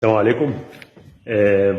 السلام عليكم.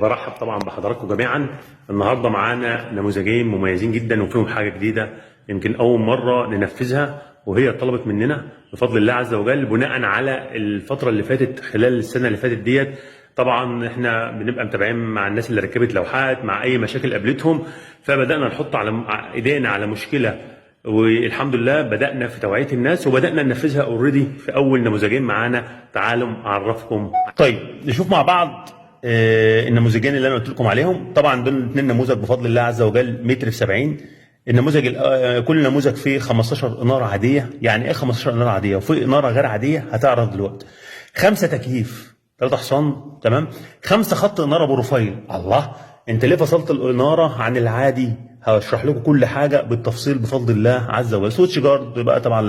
برحب طبعا بحضراتكم جميعا. النهارده معانا نموذجين مميزين جدا وفيهم حاجه جديده يمكن اول مره ننفذها، وهي طلبت مننا بفضل الله عز وجل بناء على الفتره اللي فاتت. خلال السنه اللي فاتت ديت طبعا احنا بنبقى متابعين مع الناس اللي ركبت لوحات مع اي مشاكل قابلتهم، فبدانا نحط على ايدينا على مشكله، والحمد لله بدأنا في توعية الناس وبدأنا ننفذها اوريدي في أول نموذجين معانا. تعالوا أعرفكم. طيب نشوف مع بعض النموذجين اللي أنا قلت لكم عليهم. طبعا دول اثنين نموذج بفضل الله عز وجل متر في 70. النموذج كل نموذج فيه 15 إنارة عادية. يعني إيه 15 إنارة عادية؟ وفي إنارة غير عادية هتعرف دلوقتي. 5 تكييف، 3 حصان، تمام. 5 خط إنارة بروفايل. الله، أنت ليه فصلت الإنارة عن العادي؟ هشرح لكم كل حاجه بالتفصيل بفضل الله عز وجل. سويتش جارد بقى طبعا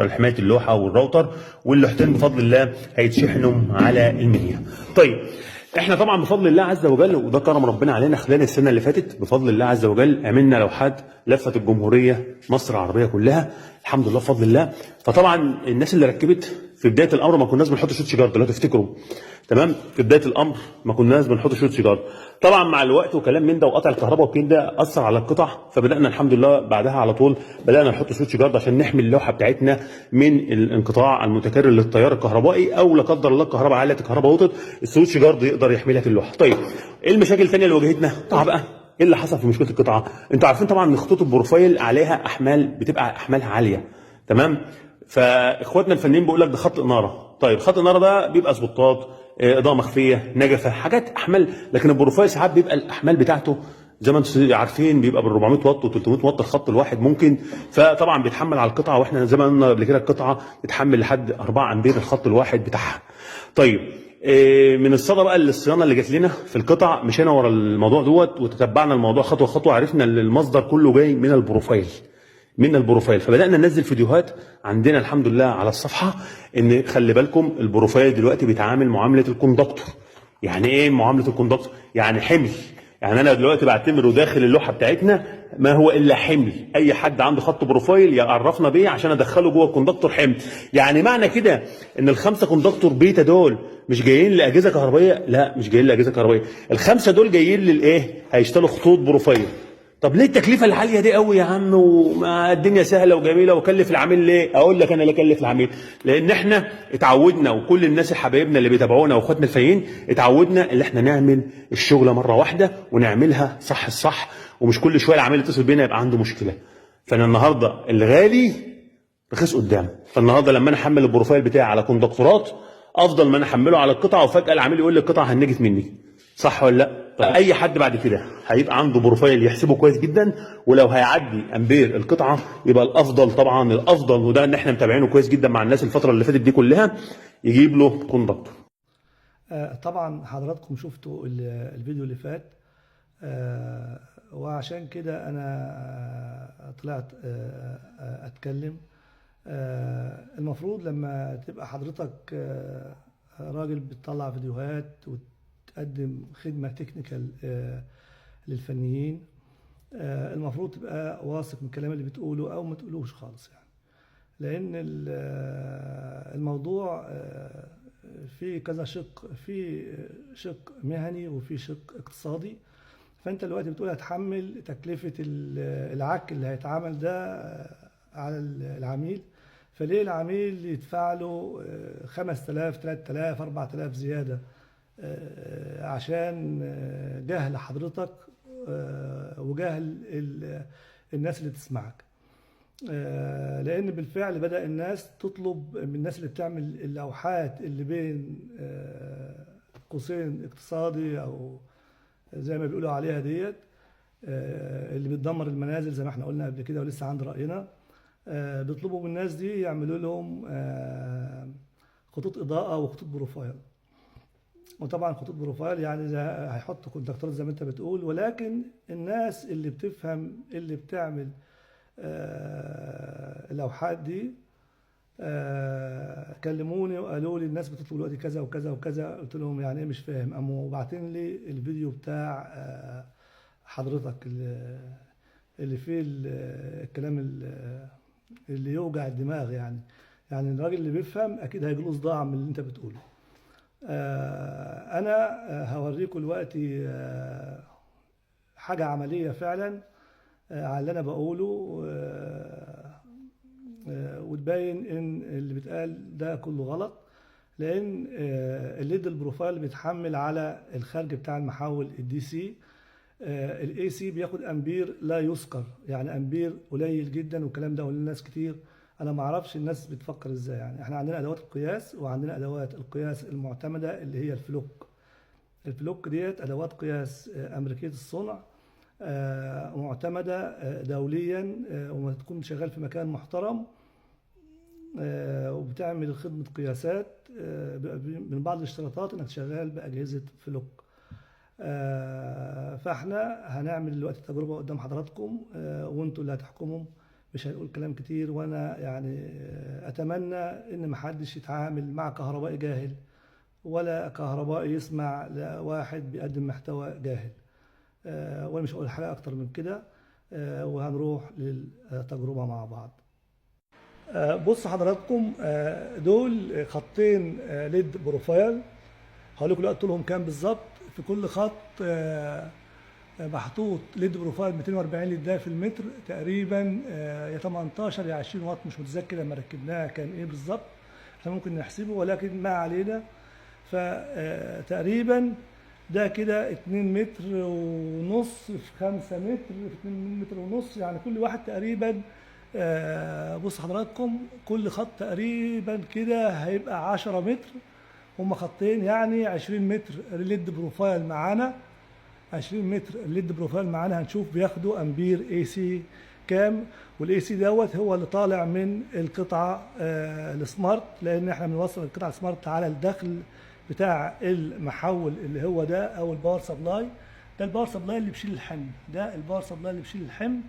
لحمايه اللوحه والراوتر، واللوحتين بفضل الله هيتشحنوا على المنيا. طيب احنا طبعا بفضل الله عز وجل وده كرم ربنا علينا خلال السنه اللي فاتت بفضل الله عز وجل عملنا لوحات لفت الجمهوريه مصر العربيه كلها الحمد لله بفضل الله. فطبعا الناس اللي ركبت في بدايه الامر ما كناش بنحط سويتش جارد لو تفتكروا، تمام. في بدايه الامر ما كناش بنحط سويتش جارد. طبعا مع الوقت وكلام من ده وقطع الكهرباء وكده اثر على القطع، فبدانا الحمد لله بعدها على طول بدانا نحط سويتش جارد عشان نحمي اللوحه بتاعتنا من الانقطاع المتكرر للتيار الكهربائي، او لا قدر الله الكهرباء علت الكهرباء وطت، السويتش جارد يقدر يحمي لك اللوحه. طيب ايه المشاكل الثانيه اللي واجهتنا؟ طبعا بقى ايه اللي حصل في مشكله القطعه؟ انتوا عارفين طبعا ان خطوط البروفايل عليها احمال بتبقى احمالها عاليه، تمام. فاخواتنا الفنيين بيقول لك ده خط اناره. طيب خط الاناره ده بيبقى سبوتات، اضاءه مخفيه، نجفه، حاجات احمال. لكن البروفايل ساعات بيبقى الاحمال بتاعته زي ما انتم عارفين بيبقى بال 400 واط و 300 واط الخط الواحد ممكن. فطبعا بيتحمل على القطعه، واحنا زي ما قلنا قبل كده القطعه بتتحمل لحد 4 امبير الخط الواحد بتاعها. طيب من الصدى بقى للصيانه اللي جات لنا في القطع، مشينا ورا الموضوع دوت وتتبعنا الموضوع خطوه خطوه، عرفنا ان المصدر كله جاي من البروفايل، من البروفايل. فبدانا ننزل فيديوهات عندنا الحمد لله على الصفحه ان خلي بالكم البروفايل دلوقتي بيتعامل معامله الكوندكتور. يعني ايه معامله الكوندكتور؟ يعني حمل. يعني انا دلوقتي بعتبره داخل اللوحه بتاعتنا ما هو الا حمل. اي حد عنده خط بروفايل يعرفنا بيه عشان ادخله جوه الكوندكتور حمل. يعني معنى كده ان الخمسه كوندكتور بيتا دول مش جايين لاجهزه كهربائيه؟ لا، مش جايين لاجهزه كهربائيه. الخمسه دول جايين للايه؟ هيشتغلوا خطوط بروفايل. طب ليه التكلفه العاليه دي قوي يا عم وما الدنيا سهله وجميله وكلف العميل ليه؟ اقول لك انا ليه كلف العميل؟ لان احنا اتعودنا وكل الناس حبايبنا اللي بيتابعونا واخواتنا الفايين اتعودنا ان احنا نعمل الشغله مره واحده ونعملها صح الصح، ومش كل شويه العميل يتصل بينا يبقى عنده مشكله. فانا النهارده الغالي رخيص قدام. فالنهارده لما انا احمل البروفايل بتاعي على كوندكتورات افضل ما انا احمله على القطعه وفجاه العميل يقول لي القطعه هنجت مني. صح ولا لا؟ طيب اي حد بعد كده هيبقى عنده بروفايل يحسبه كويس جدا، ولو هيعدي امبير القطعه يبقى الافضل طبعا الافضل، وده ان احنا متابعينه كويس جدا مع الناس الفتره اللي فاتت دي كلها، يجيب له كوندكتور. طبعا حضراتكم شفتوا الفيديو اللي فات، وعشان كده انا طلعت اتكلم. المفروض لما تبقى حضرتك راجل بتطلع فيديوهات وتقدم خدمة تكنيكال للفنيين، المفروض تبقى واثق من الكلام اللي بتقوله او ما تقولوش خالص، يعني لان الموضوع في كذا شق، في شق مهني وفي شق اقتصادي. فانت دلوقتي بتقول هتحمل تكلفة العك اللي هيتعمل ده على العميل، فليه العميل يدفع له 5000 3000 4000 زيادة عشان جهل حضرتك وجهل الناس اللي تسمعك؟ لان بالفعل بدأ الناس تطلب من الناس اللي بتعمل اللوحات اللي بين قوسين اقتصادي او زي ما بيقولوا عليها ديت، اللي بتدمر المنازل زي ما احنا قلنا قبل كده ولسه عند رأينا، بيطلبوا من الناس دي يعملوا لهم خطوط إضاءة وخطوط بروفايل. وطبعا خطوط بروفايل يعني هيحطوا كونتاكتورات زي ما انت بتقول، ولكن الناس اللي بتفهم اللي بتعمل اللوحات دي كلموني وقالوا لي الناس بتطلب دلوقتي كذا وكذا وكذا. قلت لهم يعني ايه مش فاهم؟ قاموا باعتين لي الفيديو بتاع حضرتك اللي فيه الكلام اللي يوجع الدماغ. يعني الراجل اللي بيفهم اكيد هيجيله صداع من اللي انت بتقوله. انا هوريكم دلوقتي حاجة عملية فعلا على اللي انا بقوله، وتبين ان اللي بيتقال ده كله غلط. لان الليد البروفايل بيتحمل على الخارج بتاع المحول الدي سي. الاي سي بياخد امبير لا يذكر، يعني امبير قليل جدا، والكلام ده قلنا للناس كتير. انا ما اعرفش الناس بتفكر ازاي. يعني احنا عندنا ادوات القياس، وعندنا ادوات القياس المعتمده اللي هي الفلوك. الفلوك ديت ادوات قياس امريكيه الصنع، معتمده دوليا، وما تكون شغال في مكان محترم، وبتعمل خدمه قياسات من بعض الاشتراطات انك شغال باجهزه فلوك. فاحنا هنعمل دلوقتي تجربه قدام حضراتكم، وانتوا اللي هتحكموا. مش هنقول كلام كتير، وانا يعني اتمنى ان محدش يتعامل مع كهربائي جاهل، ولا كهربائي يسمع لواحد بيقدم محتوى جاهل. وانا مش هقول حاجه اكتر من كده، وهنروح للتجربه مع بعض. بص حضراتكم، دول خطين ليد بروفايل. هقول لكم دلوقتي طولهم كام بالظبط. في كل خط محطوط ليد بروفايل 240 ليد في المتر تقريبا، يا 18 يا 20 واط، مش متذكر لما ركبناها كان ايه بالظبط. احنا ممكن نحسبه، ولكن ما علينا. فتقريبا ده كده 2 متر ونص في 5 متر في 2 متر ونص، يعني كل واحد تقريبا. بص حضراتكم، كل خط تقريبا كده هيبقى 10 متر. هما خطين يعني 20 متر ليد بروفايل معانا. 20 متر الليد بروفايل معانا هنشوف بياخدوا امبير اي سي كام. والاي سي دوت هو اللي طالع من القطعه السمارت، لان احنا بنوصل القطعه السمارت على الدخل بتاع المحول اللي هو ده، او الباور سبلاي. ده الباور سبلاي اللي بيشيل الحمل، ده الباور سبلاي اللي بيشيل الحمل.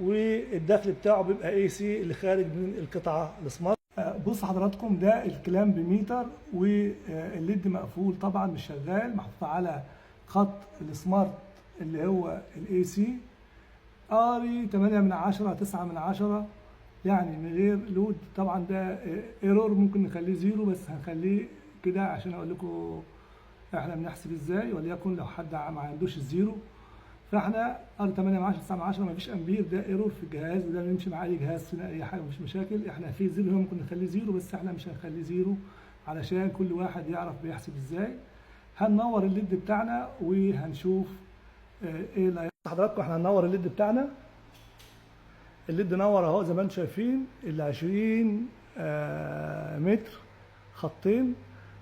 والدخل بتاعه بيبقى اي سي اللي خارج من القطعه السمارت. بص حضراتكم، ده الكلام بميتر، والليد مقفول طبعا مش شغال، محطوط على خط السمارت اللي هو الاي سي. قاري 8 من 10 9 من 10، يعني من غير لود. طبعا ده ايرور، ممكن نخليه زيرو، بس هنخليه كده عشان اقول لكم احنا بنحسب ازاي، وليكن لو حد ما عندوش الزيرو. فاحنا قاري 8 من 10 9 من 10، مفيش امبير، ده ايرور في الجهاز، وده بيمشي مع اي جهاز فينا اي حاجه، مش مشاكل. احنا في زيرو ممكن نخليه زيرو، بس احنا مش هنخليه زيرو علشان كل واحد يعرف بيحسب ازاي. هننور الليد بتاعنا وهنشوف ايه اللي هيحصل. حضراتكم احنا هننور الليد بتاعنا. الليد نور اهو زي ما انتم شايفين، ال 20 متر خطين،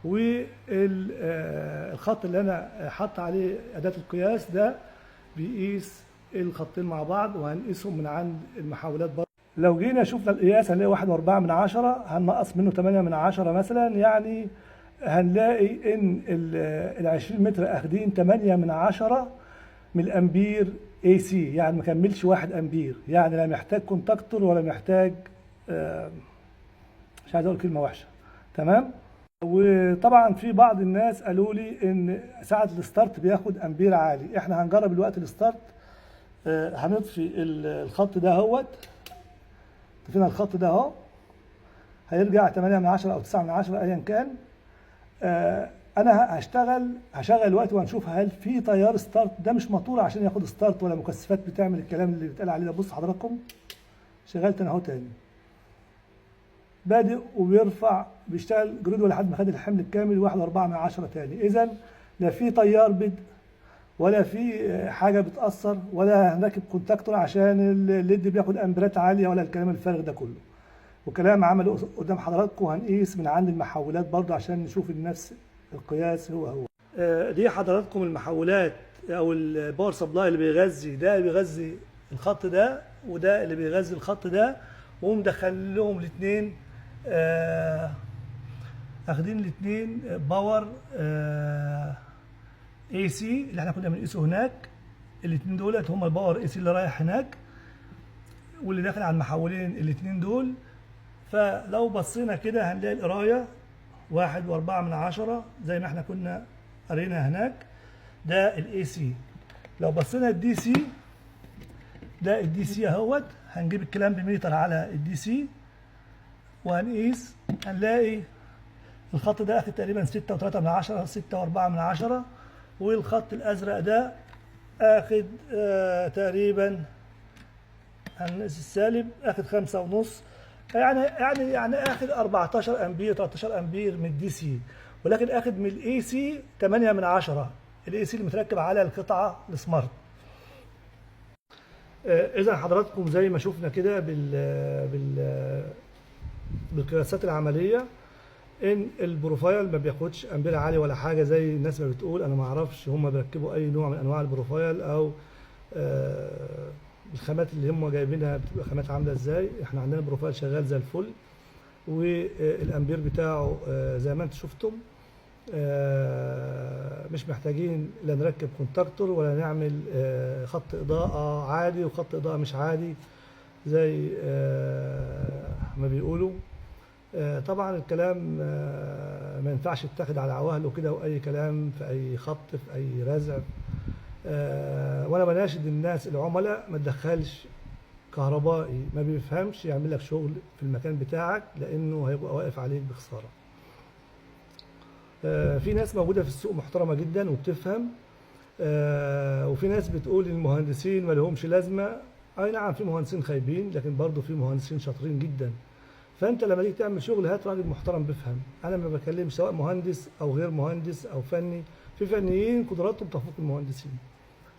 والخط اللي انا حاطط عليه اداه القياس ده بيقيس الخطين مع بعض، وهنقيسهم من عند المحولات برضه. لو جينا شفنا القياس هنلاقي 1.4 من 10، هننقص منه 8 من 10 مثلا، يعني هنلاقي ان ال 20 متر اخدين 8 من 10 من الامبير اي سي، يعني ما كملش 1 امبير، يعني لا محتاج كونتاكتور ولا محتاج مش عايز اقول كلمه وحشه، تمام. وطبعا في بعض الناس قالوا لي ان ساعه الستارت بياخد امبير عالي. احنا هنجرب الوقت الستارت. هنطفي الخط ده اهوت. طفينا الخط ده اهو، هيرجع 8 من 10 او 9 من 10 ايا كان. انا هشغل الوقت وهنشوف هل في تيار ستارت. ده مش موتور عشان ياخد ستارت، ولا مكثفات بتعمل الكلام اللي بيتقال عليه ده. بص حضراتكم، شغلت انا اهو تاني، بادئ وبيرفع، بيشتغل جريدو لحد ما خد الحمل الكامل 1.4 من 10 تاني. اذا لا في تيار بدء، ولا في حاجه بتاثر، ولا هنركب كونتاكتور عشان الليد بياخد امبيرات عاليه، ولا الكلام الفارغ ده كله. وكلام عمله قدام حضراتكم. هنقيس من عند المحولات برضه عشان نشوف نفس القياس هو. دي حضراتكم المحولات او الباور سبلاي اللي بيغذي ده، بيغذي الخط ده، وده اللي بيغذي الخط ده، ومدخل لهم الاثنين، اخدين الاثنين باور اي سي اللي احنا كنا بنقيسه هناك. الاثنين دولت هم الباور اي سي اللي رايح هناك، واللي داخل على المحولين الاثنين دول. فلو بصينا كده هنلاقي القرايه 1.4 من 10 زي ما احنا كنا قرينا هناك. ده الاي سي. لو بصينا الدي سي، ده الدي سي اهوت. هنجيب الكلام بميتر على الدي سي وهنقيس، هنلاقي الخط ده اخد تقريبا 6.3 6.4، والخط الازرق ده اخد تقريبا السالب اخد 5.5، يعني اخد 14 امبير 13 امبير من الدي سي، ولكن اخد من الاي سي 8/10، الاي سي اللي متركب على القطعه السمارت. اذا حضراتكم زي ما شفنا كده بالقياسات العمليه ان البروفايل ما بياخدش امبير عالي ولا حاجه زي الناس ما بتقول. انا ما اعرفش هم بيركبوا اي نوع من انواع البروفايل او الخامات اللي هم جايبينها بتبقى خامات عامله ازاي. احنا عندنا بروفايل شغال زي الفل، والامبير بتاعه زي ما انتم شفتم. مش محتاجين لا نركب كونتاكتور ولا نعمل خط اضاءه عادي وخط اضاءه مش عادي زي ما بيقولوا. طبعا الكلام ما ينفعش يتاخد على عواهله كده واي كلام في اي خط في اي رزع. وانا بناشد الناس العملاء ما تدخلش كهربائي ما بيفهمش يعمل لك شغل في المكان بتاعك، لانه هيبقى واقف عليك بخساره. في ناس موجوده في السوق محترمه جدا وبتفهم، وفي ناس بتقول المهندسين ما لهمش لازمه. اي نعم في مهندسين خايبين، لكن برضه في مهندسين شاطرين جدا. فانت لما تيجي تعمل شغل هات راجل محترم بيفهم. انا ما بكلمش سواء مهندس او غير مهندس او فني، في فنيين قدراتهم تفوق المهندسين،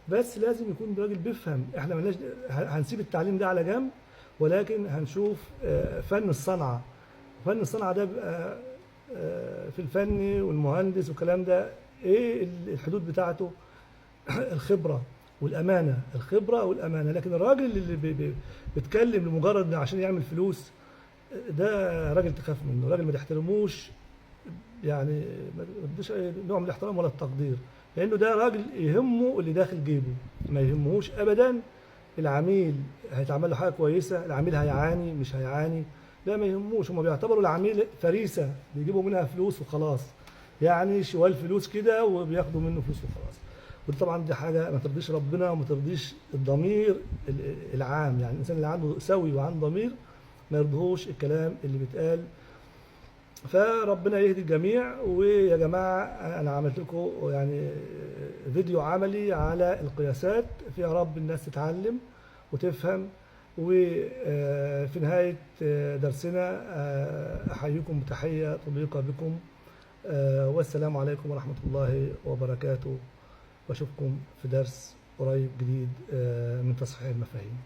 بس لازم يكون راجل بيفهم. احنا مالناش، هنسيب التعليم ده على جنب، ولكن هنشوف فن الصنعه. فن الصنعه ده بيبقى في الفني والمهندس والكلام ده ايه الحدود بتاعته؟ الخبره والامانه، الخبره والامانه. لكن الراجل اللي بيتكلم لمجرد عشان يعمل فلوس، ده راجل تخاف منه، راجل ما تحترموش، يعني ما تديش اي نوع من الاحترام ولا التقدير، لانه ده راجل يهمه اللي داخل جيبه، ما يهمهوش ابدا العميل هيتعمل له حاجه كويسه، العميل هيعاني مش هيعاني، لا ما يهموش. هم بيعتبروا العميل فريسه بيجيبوا منها فلوس وخلاص، يعني شوال فلوس كده وبياخدوا منه فلوس وخلاص. ودي طبعا دي حاجه ما ترضيش ربنا وما ترضيش الضمير العام. يعني الانسان اللي عنده سوي وعنده ضمير ما يرضيهوش الكلام اللي بيتقال. فربنا يهدي الجميع. ويا جماعه انا عملت لكم يعني فيديو عملي على القياسات، يا رب الناس تتعلم وتفهم. وفي نهايه درسنا احييكم بتحيه طليقه بكم، والسلام عليكم ورحمه الله وبركاته، واشوفكم في درس قريب جديد من تصحيح المفاهيم.